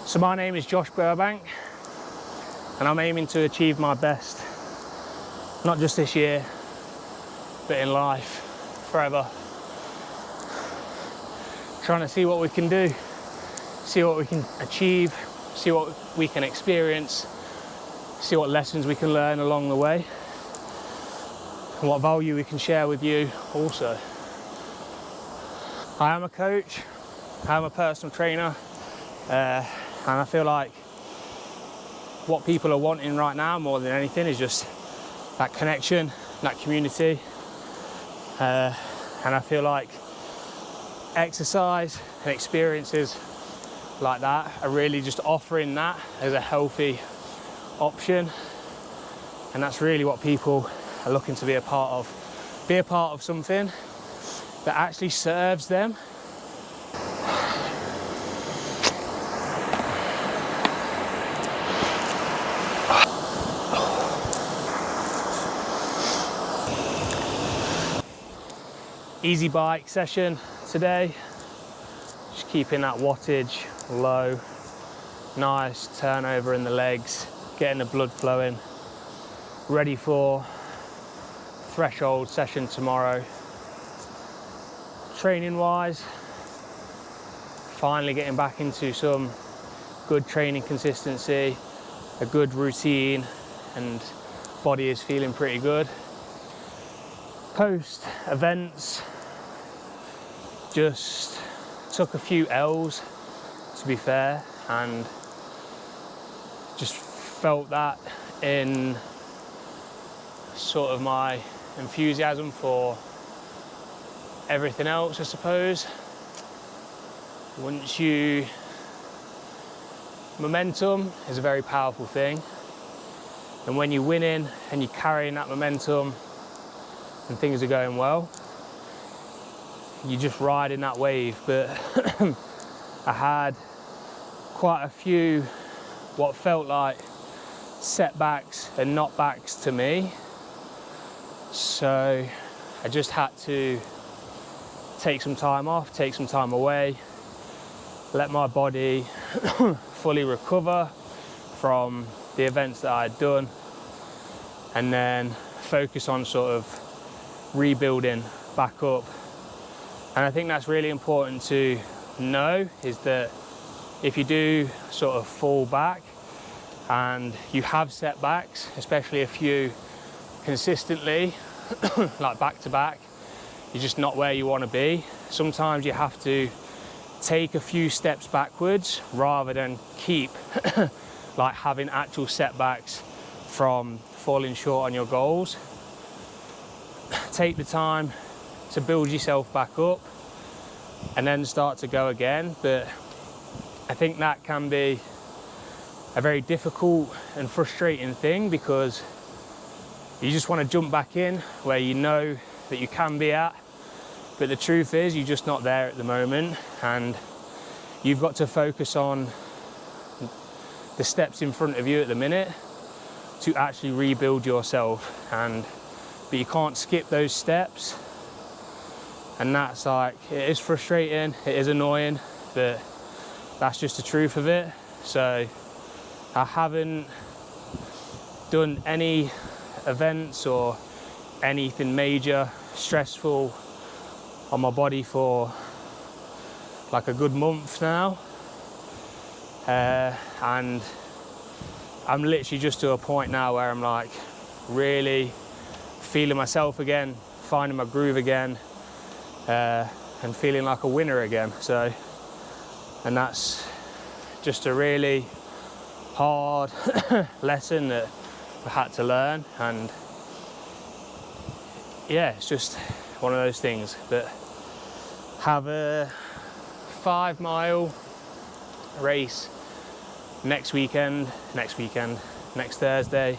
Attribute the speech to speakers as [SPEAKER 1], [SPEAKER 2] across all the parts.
[SPEAKER 1] So my name is Josh Burbank, and I'm aiming to achieve my best, not just this year, but in life, forever. Trying to see what we can do, see what we can achieve, see what we can experience, see what lessons we can learn along the way, and what value we can share with you also. I am a coach, I am a personal trainer, and I feel like what people are wanting right now more than anything is just that connection, that community. And I feel like exercise and experiences like that are really just offering that as a healthy option. And that's really what people are looking to be a part of. Be a part of something that actually serves them. Easy bike session today, just keeping that wattage low, nice turnover in the legs, getting the blood flowing, ready for threshold session tomorrow. Training wise, finally getting back into some good training consistency, a good routine, and body is feeling pretty good. Post events, just took a few L's, to be fair, and just felt that in sort of my enthusiasm for everything else, I suppose. Momentum is a very powerful thing, and when you're winning and you're carrying that momentum and things are going well, you're just riding that wave. But I had quite a few what felt like setbacks and knockbacks to me, so I just had to take some time off, take some time away, let my body fully recover from the events that I'd done, and then focus on sort of rebuilding back up. And I think that's really important to know, is that if you do sort of fall back and you have setbacks, especially a few consistently, like back to back, you're just not where you want to be. Sometimes you have to take a few steps backwards rather than keep like having actual setbacks from falling short on your goals. Take the time to build yourself back up and then start to go again. But I think that can be a very difficult and frustrating thing, because you just want to jump back in where you know that you can be at, but the truth is you're just not there at the moment, and you've got to focus on the steps in front of you at the minute to actually rebuild yourself. But you can't skip those steps, and that's like, it is frustrating, it is annoying, but that's just the truth of it. So I haven't done any events or anything major stressful on my body for like a good month now, and I'm literally just to a point now where I'm like really feeling myself again, finding my groove again, and feeling like a winner again. So, and that's just a really hard lesson that I had to learn, and yeah, it's just one of those things. But have a 5 mile race next Thursday,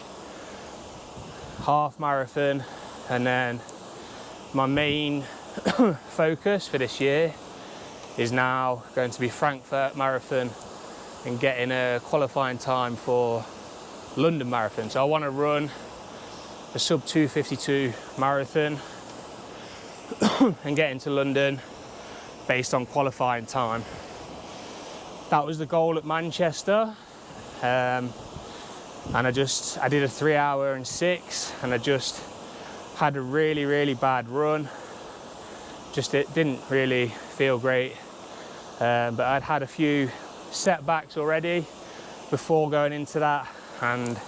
[SPEAKER 1] half marathon, and then my main focus for this year is now going to be Frankfurt marathon and getting a qualifying time for London marathon. So I want to run a sub 2:52 marathon and get into London based on qualifying time. that was the goal at Manchester. And I did a 3 hour and 6, and I just had a really, really bad run. It didn't really feel great. But I'd had a few setbacks already before going into that, and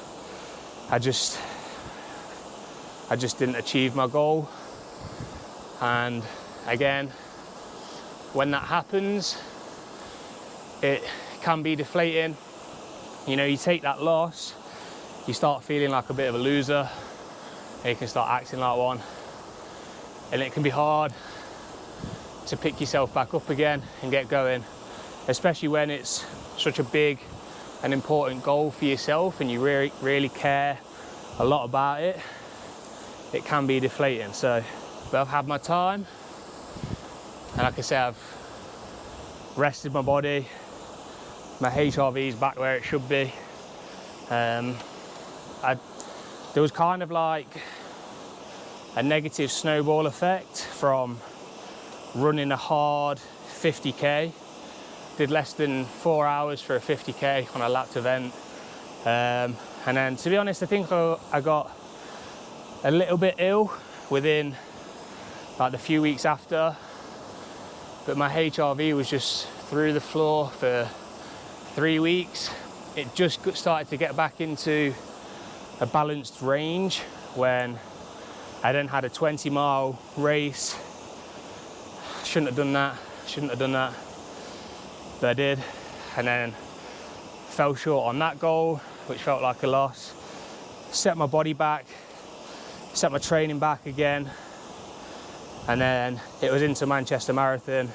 [SPEAKER 1] I just didn't achieve my goal. And again, when that happens, it can be deflating. You know, you take that loss, you start feeling like a bit of a loser, and you can start acting like one, and it can be hard to pick yourself back up again and get going, especially when it's such a big and important goal for yourself and you really care a lot about it. It can be deflating. So, but I've had my time, and like I say, I've rested my body. My HRV is back where it should be. There was kind of like a negative snowball effect from running a hard 50k. Did less than 4 hours for a 50k on a lapped event. And then, to be honest, I think I got a little bit ill within like the few weeks after. But my HRV was just through the floor for 3 weeks. It just started to get back into a balanced range when I then had a 20-mile race. Shouldn't have done that, but I did, and then fell short on that goal, which felt like a loss. Set my body back, set my training back again, and then it was into Manchester Marathon,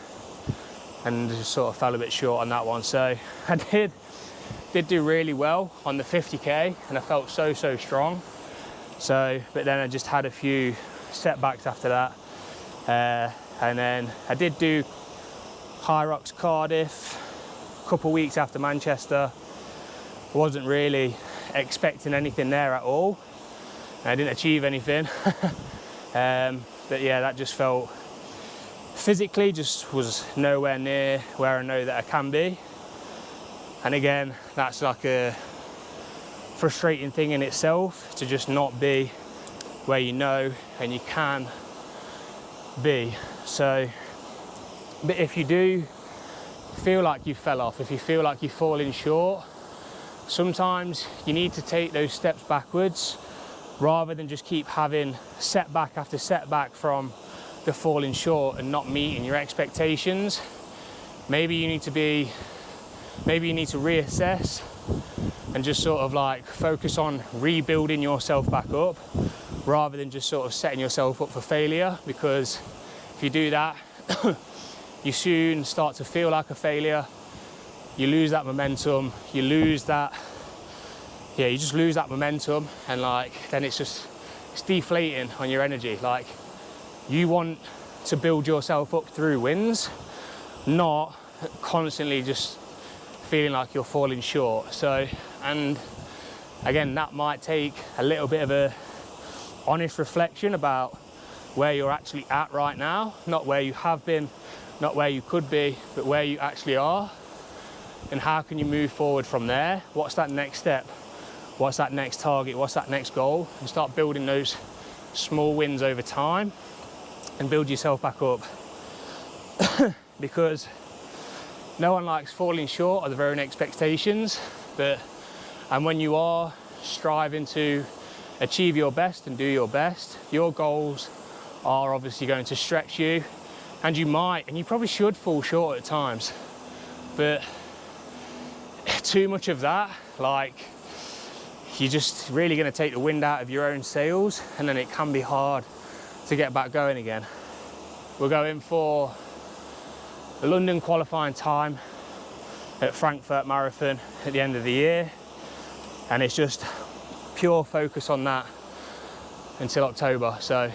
[SPEAKER 1] and just sort of fell a bit short on that one. So I did do really well on the 50k, and I felt so strong. So, but then I just had a few setbacks after that. And then I did do High Rocks Cardiff a couple of weeks after Manchester. Wasn't really expecting anything there at all. I didn't achieve anything. But yeah, that just felt physically just was nowhere near where I know that I can be. And again, that's like a frustrating thing in itself, to just not be where you know and you can be. So, but if you do feel like you fell off, if you feel like you're falling short, sometimes you need to take those steps backwards rather than just keep having setback after setback from the falling short and not meeting your expectations. Maybe you need to reassess and just sort of like focus on rebuilding yourself back up rather than just sort of setting yourself up for failure, because if you do that, you soon start to feel like a failure. You lose that momentum, you just lose that momentum, and like then it's deflating on your energy. Like, you want to build yourself up through wins, not constantly just feeling like you're falling short. So, and again, that might take a little bit of a honest reflection about where you're actually at right now, not where you have been, not where you could be, but where you actually are, and how can you move forward from there? What's that next step? What's that next target? What's that next goal? And start building those small wins over time and build yourself back up. Because no one likes falling short of their own expectations, and when you are striving to achieve your best and do your best, your goals are obviously going to stretch you, and you probably should fall short at times, but too much of that, like, you're just really going to take the wind out of your own sails, and then it can be hard to get back going again. We're going for the London qualifying time at Frankfurt Marathon at the end of the year, and it's just pure focus on that until October. So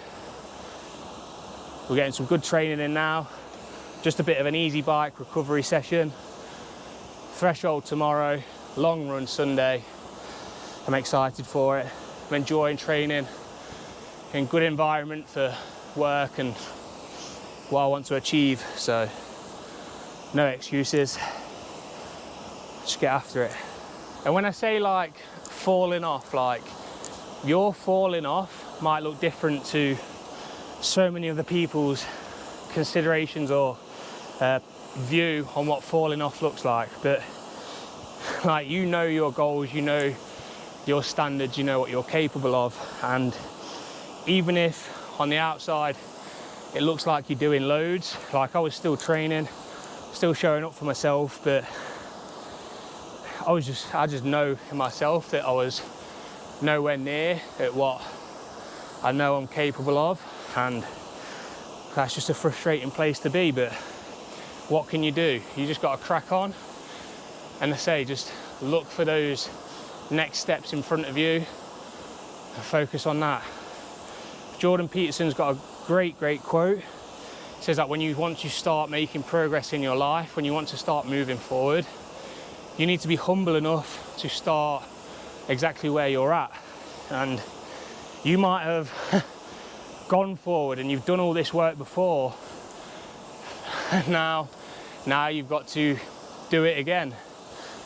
[SPEAKER 1] we're getting some good training in now, just a bit of an easy bike recovery session, threshold tomorrow, long run Sunday. I'm excited for it. I'm enjoying training in good environment for work and what I want to achieve, so no excuses. just get after it. And when I say like falling off, like your falling off might look different to so many other people's considerations or view on what falling off looks like, but like, you know your goals, you know your standards, you know what you're capable of, and even if on the outside it looks like you're doing loads, like I was still training, still showing up for myself, but I just know in myself that I was nowhere near at what I know I'm capable of, and that's just a frustrating place to be. But what can you do? You just got to crack on, and I say, just look for those next steps in front of you and focus on that. Jordan Peterson's got a great quote. It says that when you want to start making progress in your life, when you want to start moving forward, you need to be humble enough to start exactly where you're at. And you might have gone forward and you've done all this work before, and now you've got to do it again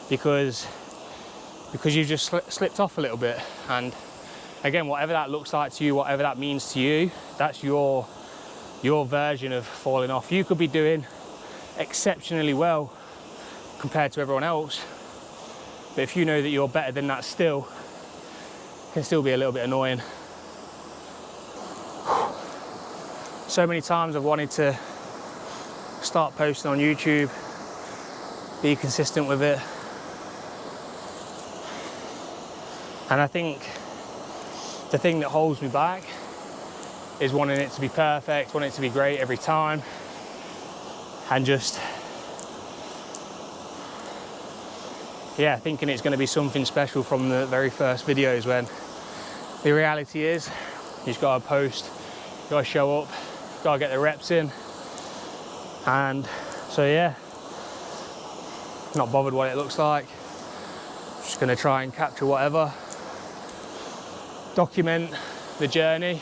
[SPEAKER 1] because you've just slipped off a little bit. And again, whatever that looks like to you, whatever that means to you, that's your version of falling off. You could be doing exceptionally well compared to everyone else, but if you know that you're better than that still, it can still be a little bit annoying. So many times I've wanted to start posting on YouTube, be consistent with it, and I think the thing that holds me back is wanting it to be perfect, wanting it to be great every time, and just thinking it's going to be something special from the very first videos, when the reality is you just got to post, you got to show up, got to get the reps in. And so not bothered what it looks like, just going to try and capture whatever, document the journey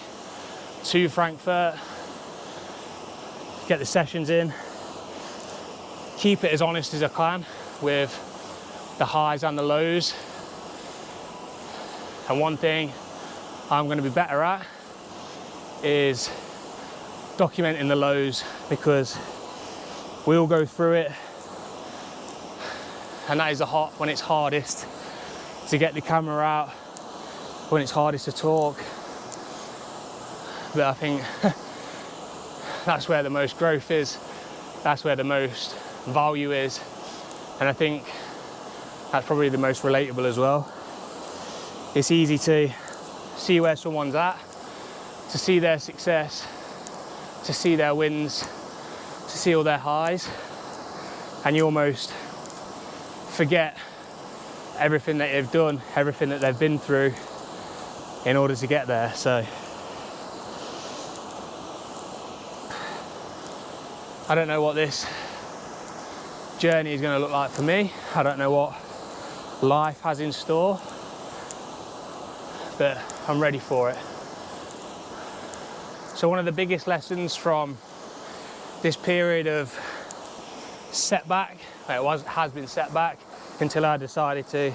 [SPEAKER 1] to Frankfurt, get the sessions in, keep it as honest as I can with the highs and the lows. And one thing I'm going to be better at is documenting the lows, because we all go through it, and that is when it's hardest to get the camera out, when it's hardest to talk. But I think that's where the most growth is, that's where the most value is, and I think that's probably the most relatable as well. It's easy to see where someone's at, to see their success, to see their wins, to see all their highs, and you almost forget everything that they've done, everything that they've been through in order to get there. So I don't know what this journey is going to look like for me. I don't know what life has in store, but I'm ready for it. So one of the biggest lessons from this period of setback, has been setback until I decided to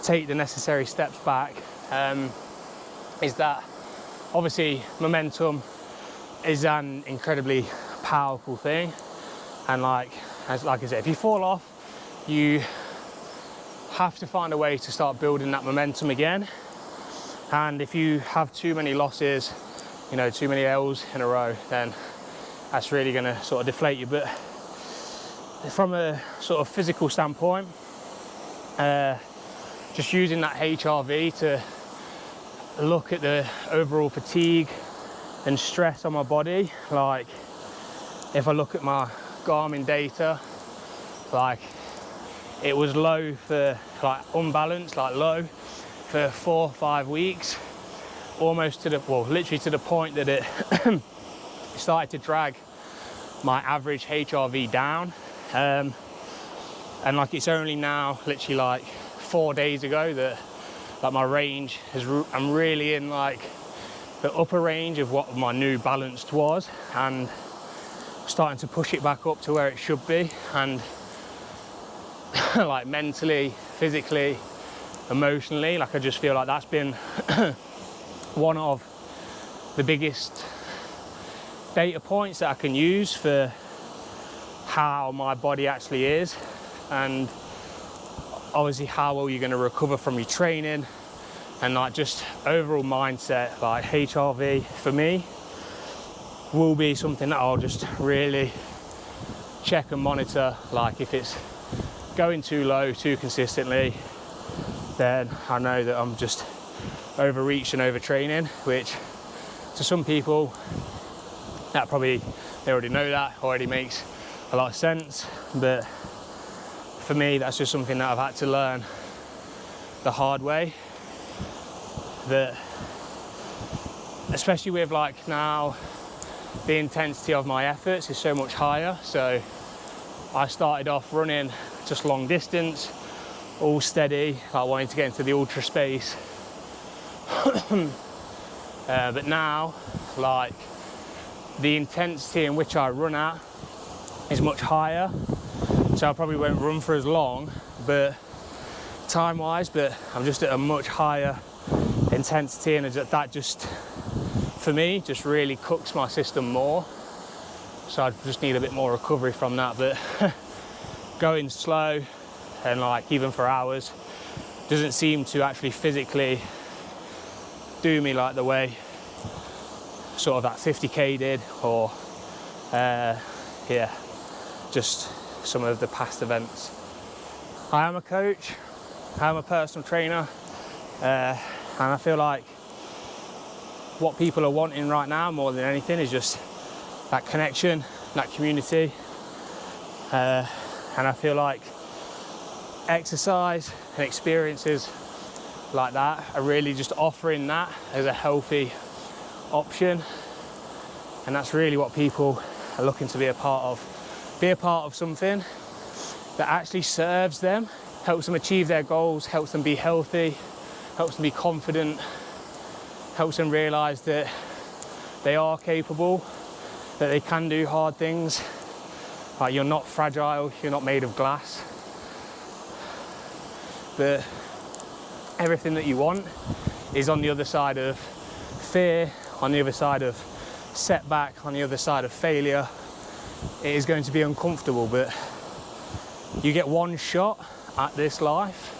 [SPEAKER 1] take the necessary steps back, is that obviously momentum is an incredibly powerful thing, and like I said, if you fall off, you have to find a way to start building that momentum again. And if you have too many losses, too many L's in a row, then that's really going to sort of deflate you. But from a sort of physical standpoint, just using that HRV to look at the overall fatigue and stress on my body. Like, if I look at my Garmin data, like, it was low for, like, unbalanced, like low for 4 or 5 weeks, almost literally to the point that it started to drag my average HRV down. And like, it's only now literally like 4 days ago that like my range I'm really in like the upper range of what my new balanced was, and starting to push it back up to where it should be. And like mentally, physically, emotionally. Like I just feel like that's been one of the biggest data points that I can use for how my body actually is, and obviously how well you're going to recover from your training, and like just overall mindset. Like HRV for me will be something that I'll just really check and monitor. Like if it's going too low too consistently, then I know that I'm just overreaching, overtraining, which to some people that probably, they already know that, already makes a lot of sense, but for me that's just something that I've had to learn the hard way, that especially with like now the intensity of my efforts is so much higher. So I started off running just long distance, all steady, like wanting to get into the ultra space. But now, like, the intensity in which I run at is much higher. So I probably won't run for as long, but time-wise, but I'm just at a much higher intensity, and that just, for me, just really cooks my system more. So I just need a bit more recovery from that. But going slow and like even for hours doesn't seem to actually physically do me like the way sort of that 50k did, or yeah, just some of the past events. I am a coach, I am a personal trainer, and I feel like what people are wanting right now more than anything is just that connection, that community, and I feel like exercise and experiences like that are really just offering that as a healthy option, and that's really what people are looking to be a part of something that actually serves them, helps them achieve their goals, helps them be healthy, helps them be confident, helps them realize that they are capable, that they can do hard things. Like, you're not fragile, you're not made of glass, that everything that you want is on the other side of fear, on the other side of setback, on the other side of failure. It is going to be uncomfortable, but you get one shot at this life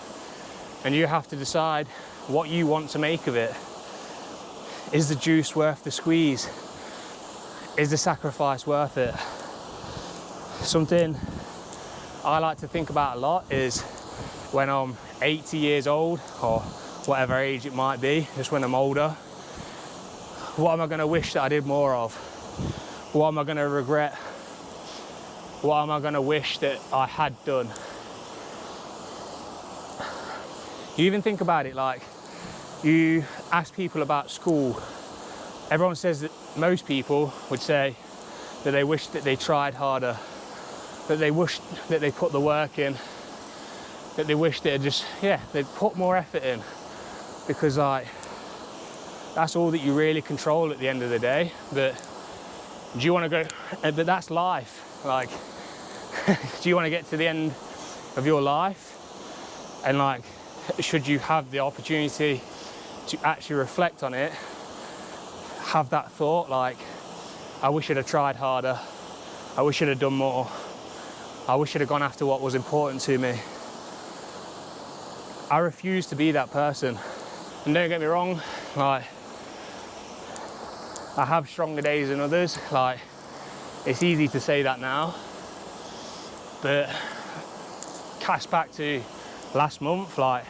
[SPEAKER 1] and you have to decide what you want to make of it. Is the juice worth the squeeze? Is the sacrifice worth it? Something I like to think about a lot is when I'm 80 years old, or whatever age it might be, just when I'm older, what am I going to wish that I did more of? What am I going to regret? What am I going to wish that I had done? You even think about it, like, you ask people about school, everyone says that, most people would say that they wish that they tried harder, that they wish that they put the work in, that they wish they'd just, yeah, they'd put more effort in, because like, that's all that you really control at the end of the day. But do you want to go, but that's life, like, do you want to get to the end of your life, and like, should you have the opportunity to actually reflect on it, have that thought, like, I wish I'd have tried harder, I wish I'd have done more, I wish I'd have gone after what was important to me. I refuse to be that person. And don't get me wrong, like, I have stronger days than others. Like, it's easy to say that now, but cast back to last month, like,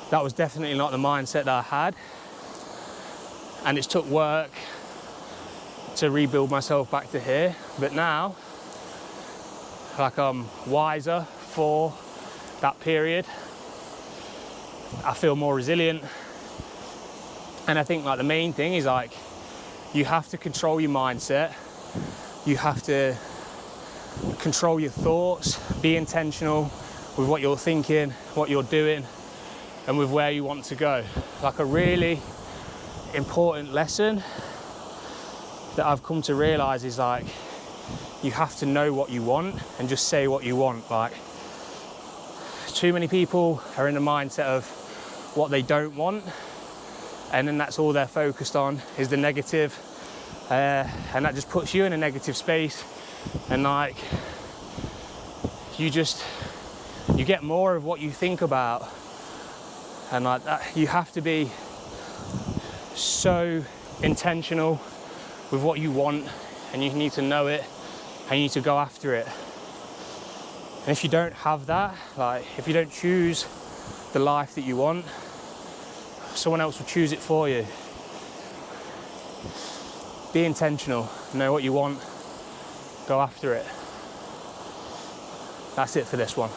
[SPEAKER 1] that was definitely not the mindset that I had, and it's took work to rebuild myself back to here. But now, like, I'm wiser for that period. I feel more resilient, and I think, like, the main thing is, like, you have to control your mindset, you have to control your thoughts, be intentional with what you're thinking, what you're doing, and with where you want to go. Like, a really important lesson that I've come to realize is, like, you have to know what you want and just say what you want. Like, too many people are in the mindset of what they don't want, and then that's all they're focused on is the negative, and that just puts you in a negative space, and like you get more of what you think about, and like that, you have to be so intentional with what you want, and you need to know it, and you need to go after it. And if you don't have that, like if you don't choose the life that you want, someone else will choose it for you. Be intentional, know what you want, go after it. That's it for this one.